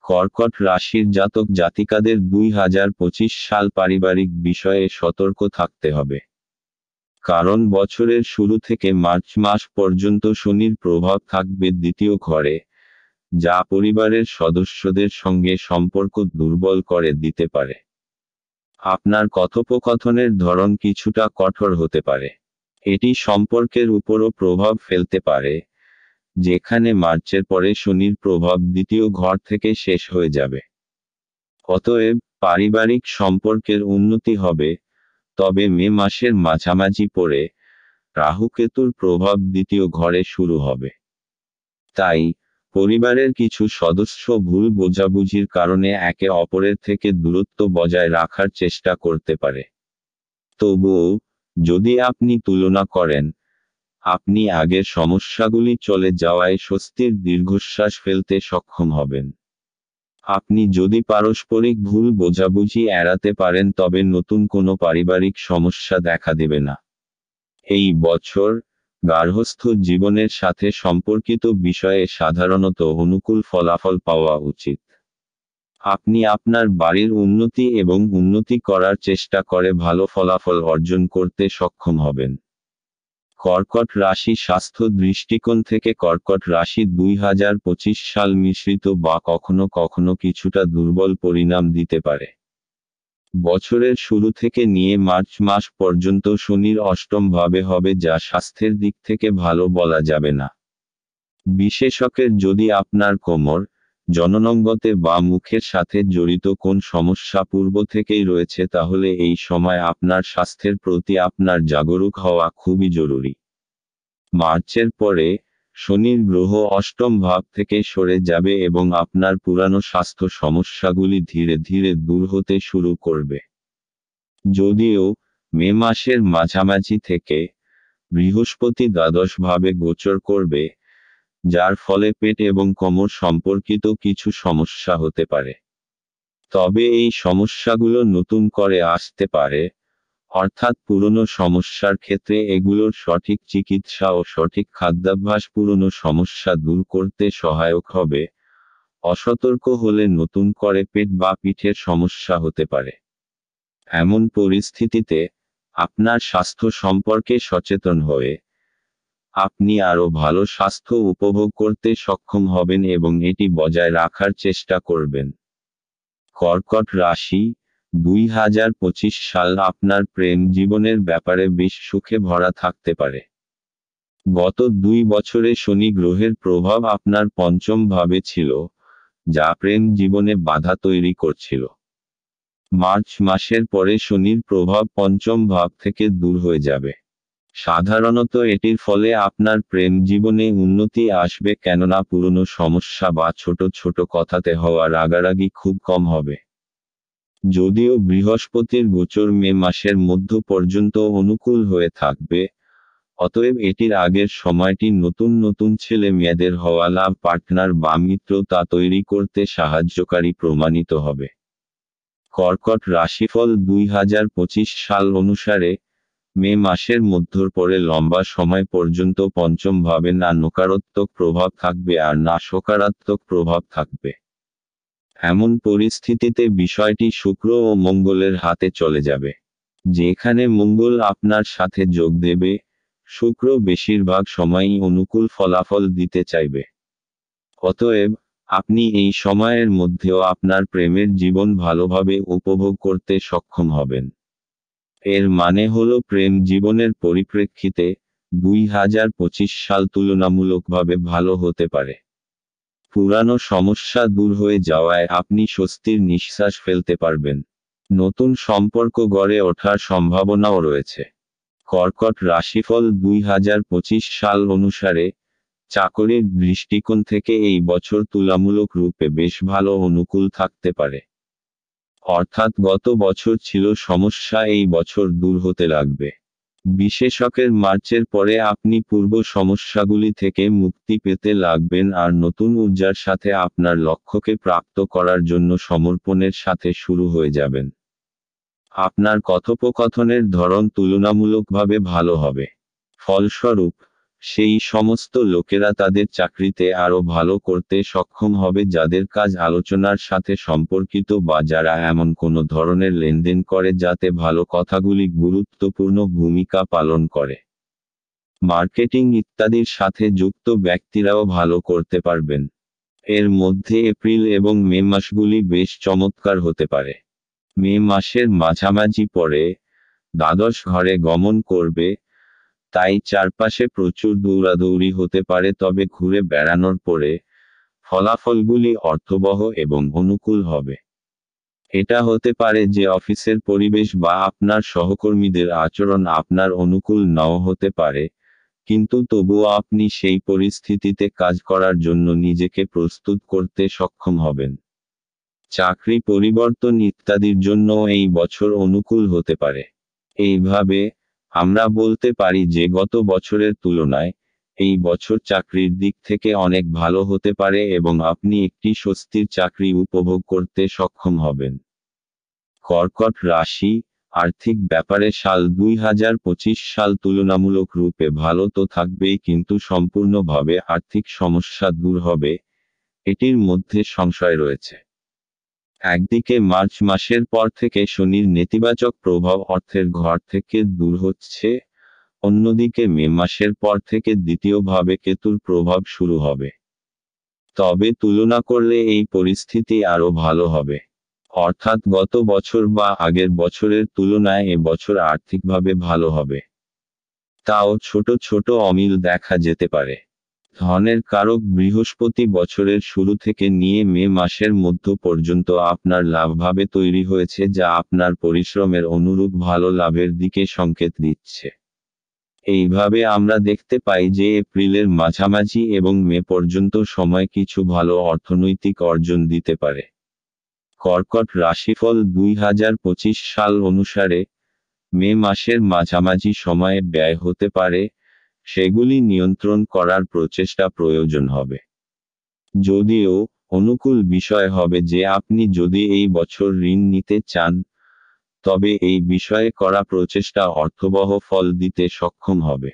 কর্কট রাশির জাতক জাতিকাদের 2025 সাল পারিবারিক বিষয়ে সতর্ক থাকতে হবে। কারণ বছরের শুরু থেকে মার্চ মাস পর্যন্ত শনির প্রভাব থাকবে দ্বিতীয় ঘরে, যা পরিবারের সদস্যদের সঙ্গে সম্পর্ক দুর্বল করে দিতে পারে। আপনার কথোপকথনের ধরন কিছুটা কঠোর হতে পারে। এটি সম্পর্কের উপরও প্রভাব ফেলতে পারে, যেখানে মার্চের পরে শনির প্রভাব দ্বিতীয় ঘর থেকে শেষ হয়ে যাবে। অতএব পারিবারিক সম্পর্কের উন্নতি হবে, তবে মে মাসের মাঝামাঝি পরে রাহু-কেতুর প্রভাব দ্বিতীয় ঘরে শুরু হবে। তাই পরিবারের কিছু সদস্য ভুল বোঝাবুঝির কারণে একে অপরের থেকে দূরত্ব বজায় রাখার চেষ্টা করতে পারে। তবুও যদি আপনি তুলনা করেন, আপনি আগের সমস্যাগুলি চলে যাওয়ায় স্বস্তির দীর্ঘশ্বাস ফেলতে সক্ষম হবেন। আপনি যদি পারস্পরিক ভুল বোঝাবুঝি এড়াতে পারেন তবে নতুন কোনো পারিবারিক সমস্যা দেখা দেবে না। এই বছর গার্হস্থ্য জীবনের সাথে সম্পর্কিত বিষয়ে সাধারণত অনুকূল ফলাফল পাওয়া উচিত। আপনি আপনার বাড়ির উন্নতি এবং উন্নতি করার চেষ্টা করে ভালো ফলাফল অর্জন করতে সক্ষম হবেন। কর্কট রাশি স্বাস্থ্য দৃষ্টিকোণ থেকে কর্কট রাশি 2025 সাল মিশ্রিত বা কখনো কখনো কিছুটা দুর্বল পরিণাম দিতে পারে। বছরের শুরু থেকে নিয়ে মার্চ মাস পর্যন্ত শনির অষ্টম ভাবে হবে, যা স্বাস্থ্যের দিক থেকে ভালো বলা যাবে না। বিশেষজ্ঞের যদি আপনার কোমর, জননাঙ্গতে বা মুখের সাথে জড়িত কোন সমস্যা পূর্ব থেকেই রয়েছে তাহলে এই সময় আপনার স্বাস্থ্যের প্রতি আপনার জাগরুক হওয়া খুবই জরুরি। মার্চের পরে শনির গ্রহ অষ্টম ভাব থেকে সরে যাবে এবং আপনার পুরানো স্বাস্থ্য সমস্যাগুলি ধীরে ধীরে দূর হতে শুরু করবে। যদিও মে মাসের মাঝামাঝি থেকে বৃহস্পতি দ্বাদশ ভাবে গোচর করবে, যার ফলে পেট এবং কোমর সম্পর্কিত কিছু সমস্যা হতে পারে। তবে এই সমস্যাগুলো নতুন করে আসতে পারে, অর্থাৎ পুরনো সমস্যার ক্ষেত্রে এগুলোর সঠিক চিকিৎসা ও সঠিক খাদ্যাভ্যাস পুরনো সমস্যা দূর করতে সহায়ক হবে। অসতর্ক হলে নতুন করে পেট বা পিঠের সমস্যা হতে পারে। এমন পরিস্থিতিতে আপনার স্বাস্থ্য সম্পর্কে সচেতন হয়ে আপনি আরও ভালো স্বাস্থ্য উপভোগ করতে সক্ষম হবেন এবং এটি বজায় রাখার চেষ্টা করবেন। কর্কট রাশি 2025 সাল আপনার প্রেম জীবনের ব্যাপারে বেশ সুখে ভরা থাকতে পারে। গত 2 বছরে শনি গ্রহের প্রভাব আপনার পঞ্চম ভাবে ছিল, যা প্রেম জীবনে বাধা তৈরি করছিল। মার্চ মাসের পরে শনির প্রভাব পঞ্চম ভাব থেকে দূর হয়ে যাবে। সাধারণত এটির ফলে আপনার প্রেম জীবনে উন্নতি আসবে, কেননা পুরনো সমস্যা বা ছোট ছোট কথাতে হওয়া রাগারাগি খুব কম হবে। যদিও বৃহস্পতির গোচর মে মাসের মধ্য পর্যন্ত অনুকূল হয়ে থাকবে, অতএব এটির আগের সময়টি নতুন নতুন ছেলে মেয়েদের হওয়া লাভ পার্টনার বা মিত্রতা তৈরি করতে সাহায্যকারী প্রমাণিত হবে। কর্কট রাশিফল 2025 সাল অনুসারে মে মাসের মধ্যর পরে লম্বা সময় পর্যন্ত পঞ্চম ভাবে না নকারাত্মক প্রভাব থাকবে আর না সকারাত্মক প্রভাব থাকবে। এমন পরিস্থিতিতে বিষয়টি শুক্র ও মঙ্গলের হাতে চলে যাবে। যেখানে মঙ্গল আপনার সাথে যোগ দেবে, শুক্র বেশিরভাগ সময়ই অনুকূল ফলাফল দিতে চাইবে। অতএব আপনি এই সময়ের মধ্যেও আপনার প্রেমের জীবন ভালোভাবে উপভোগ করতে সক্ষম হবেন। এর মানে হলো প্রেম জীবনের পরিপ্রেক্ষিতে 2025 সাল তুলনামূলকভাবে ভালো হতে পারে। পুরানো সমস্যা দূর হয়ে যাওয়ায় আপনি স্বস্তির নিঃশ্বাস ফেলতে পারবেন। নতুন সম্পর্ক গড়ে ওঠার সম্ভাবনাও রয়েছে। কর্কট রাশিফল 2025 সাল অনুসারে চাকরির দৃষ্টিকোণ থেকে এই বছর তুলনামূলক রূপে বেশ ভালো অনুকূল থাকতে পারে। অর্থাৎ গত বছর ছিল সমস্যা, এই বছর দূর হতে লাগবে। বিশেষজ্ঞের মার্চের পরে আপনি পূর্ব সমস্যাগুলি থেকে মুক্তি পেতে লাগবেন আর নতুন ঊর্জার সাথে আপনার লক্ষ্যকে প্রাপ্ত করার জন্য সমর্পণের সাথে শুরু হয়ে যাবেন। আপনার কথোপকথনের ধরন তুলনামূলকভাবে ভালো হবে। ফলস্বরূপ সেই সমস্ত লোকেরা তাদের চাকরিতে আরো ভালো করতে সক্ষম হবে যাদের কাজ আলোচনার সাথে সম্পর্কিত বা যারা এমন কোনো ধরনের লেনদেন করে যাতে ভালো কথাগুলি গুরুত্বপূর্ণ ভূমিকা পালন করে। মার্কেটিং ইত্যাদির সাথে যুক্ত ব্যক্তিরাও ভালো করতে পারবেন। এর মধ্যে এপ্রিল এবং মে মাসগুলি বেশ চমৎকার হতে পারে। মে মাসের মাঝামাঝি পরে দ্বাদশ ঘরে গমন করবে, তাই চারপাশে প্রচুর দৌড়াদৌড়ি হতে পারে, তবে ঘুরে বেড়ানোর পরে ফলাফলগুলি অর্থবহ এবং অনুকূল হবে। এটা হতে পারে যে অফিসের পরিবেশ বা আপনার সহকর্মীদের আচরণ আপনার অনুকূল নাও হতে পারে, কিন্তু তবুও আপনি সেই পরিস্থিতিতে কাজ করার জন্য নিজেকে প্রস্তুত করতে সক্ষম হবেন। চাকরি পরিবর্তন ইত্যাদির জন্য এই বছর অনুকূল হতে পারে। এইভাবে আমরা বলতে পারি যে গত বছরের তুলনায় এই বছর চাকরির দিক থেকে অনেক ভালো হতে পারে এবং আপনি একটি স্বস্তির চাকরি উপভোগ করতে সক্ষম হবেন। কর্কট রাশি, আর্থিক ব্যাপারে সাল 2025 সাল তুলনামূলক রূপে ভালো তো থাকবেই, কিন্তু সম্পূর্ণভাবে আর্থিক সমস্যা দূর হবে, এটির মধ্যে সংশয় রয়েছে। একদিকে মার্চ মাসের পর থেকে শনির নেতিবাচক প্রভাব অর্থের ঘর থেকে দূর হচ্ছে, অন্যদিকে মে মাসের পর থেকে দ্বিতীয়ভাবে কেতুর প্রভাব শুরু হবে। তবে তুলনা করলে এই পরিস্থিতি আরো ভালো হবে। অর্থাৎ গত বছর বা আগের বছরের তুলনায় এ বছর আর্থিকভাবে ভালো হবে। তাও ছোট ছোট অমিল দেখা যেতে পারে। ধনের কারক বৃহস্পতি বছরের শুরু থেকে নিয়ে মে মাসের মধ্য পর্যন্ত আপনার লাভভাবে তৈরি হয়েছে, যা আপনার পরিশ্রমের অনুরূপ ভালো লাভের দিকে সংকেত দিচ্ছে। এইভাবে আমরা দেখতে পাই যে এপ্রিলের মাঝামাঝি এবং মে পর্যন্ত সময় কিছু ভালো অর্থনৈতিক অর্জন দিতে পারে। কর্কট রাশিফল 2025 সাল অনুসারে মে মাসের মাঝামাঝি সময়ে ব্যয় হতে পারে, সেগুলি নিয়ন্ত্রণ করার প্রচেষ্টা প্রয়োজন হবে। যদিও অনুকূল বিষয় হবে যে আপনি যদি এই বছর ঋণ নিতে চান, তবে এই বিষয়ে করা প্রচেষ্টা অর্থবহ ফল দিতে সক্ষম হবে।